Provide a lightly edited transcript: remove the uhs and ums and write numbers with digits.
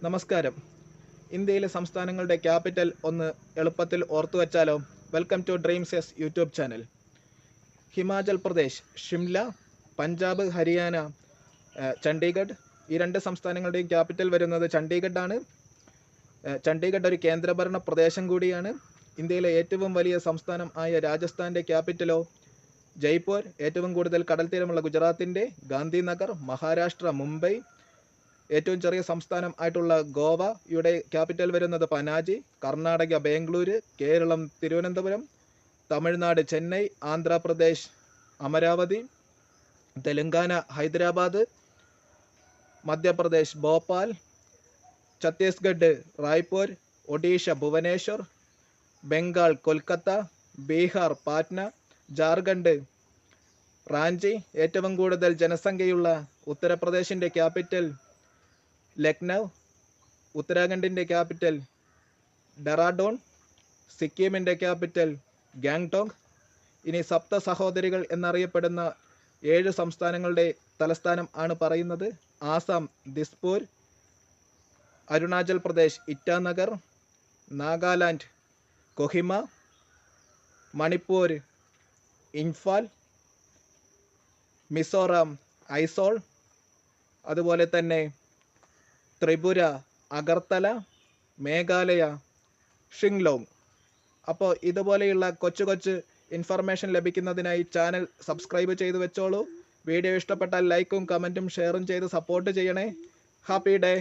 നമസ്കാരം. ഇന്ത്യയിലെ സംസ്ഥാനങ്ങളുടെ ക്യാപിറ്റൽ ഒന്ന് എളുപ്പത്തിൽ ഓർത്തുവച്ചാലോ? Welcome to dreams S YouTube channel. Himachal Pradesh Shimla, Punjab Haryana Chandigarh. ഈ രണ്ട് സംസ്ഥാനങ്ങളുടെയും ക്യാപിറ്റൽ വരുന്നത് ചണ്ഡീഗഡാണ്. ചണ്ഡീഗഡ് ഒരു കേന്ദ്രഭരണ പ്രദേശം കൂടിയാണ്. ഇന്ത്യയിലെ ഏറ്റവും വലിയ സംസ്ഥാനം ആയ രാജസ്ഥാൻ്റെ ക്യാപിറ്റലോ ജയ്പൂർ. ഏറ്റവും കൂടുതൽ കടൽ തീരമുള്ള ഗുജറാത്തിൻ്റെ ഗാന്ധിനഗർ. മഹാരാഷ്ട്ര മുംബൈ. ഏറ്റവും ചെറിയ സംസ്ഥാനം ആയിട്ടുള്ള ഗോവയുടെ ക്യാപിറ്റൽ വരുന്നത് പനാജി. കർണാടക ബാംഗ്ലൂര്. കേരളം തിരുവനന്തപുരം. തമിഴ്നാട് ചെന്നൈ. ആന്ധ്രാപ്രദേശ് അമരാവതി. തെലങ്കാന ഹൈദരാബാദ്. മധ്യപ്രദേശ് ഭോപ്പാൽ. ഛത്തീസ്ഗഡ് റായ്പൂർ. ഒഡീഷ ഭുവനേശ്വർ. ബംഗാൾ കൊൽക്കത്ത. ബീഹാർ പാറ്റ്ന. ജാർഖണ്ഡ് റാഞ്ചി. ഏറ്റവും കൂടുതൽ ജനസംഖ്യയുള്ള ഉത്തർപ്രദേശിൻ്റെ ക്യാപിറ്റൽ ലക്നൗ. ഉത്തരാഖണ്ഡിൻ്റെ ക്യാപിറ്റൽ ഡെറാഡൂൺ. സിക്കിമിൻ്റെ ക്യാപിറ്റൽ ഗാംഗ്ടോക്ക്. ഇനി സപ്ത സഹോദരികൾ എന്നറിയപ്പെടുന്ന 7 സംസ്ഥാനങ്ങളുടെ തലസ്ഥാനം ആണ് പറയുന്നത്. ആസാം ദിസ്പൂർ. അരുണാചൽ പ്രദേശ് ഇറ്റാനഗർ. നാഗാലാൻഡ് കൊഹിമ. മണിപ്പൂർ ഇംഫാൽ. മിസോറാം ഐസോൾ. അതുപോലെ തന്നെ ത്രിപുര അഗർത്തല. മേഘാലയ ഷിംഗ്ലോങ്. അപ്പോൾ ഇതുപോലെയുള്ള കൊച്ചു ഇൻഫർമേഷൻ ലഭിക്കുന്നതിനായി ചാനൽ സബ്സ്ക്രൈബ് ചെയ്ത് വെച്ചോളൂ. വീഡിയോ ഇഷ്ടപ്പെട്ടാൽ ലൈക്കും കമൻറ്റും ഷെയറും ചെയ്ത് സപ്പോർട്ട് ചെയ്യണേ. Happy day.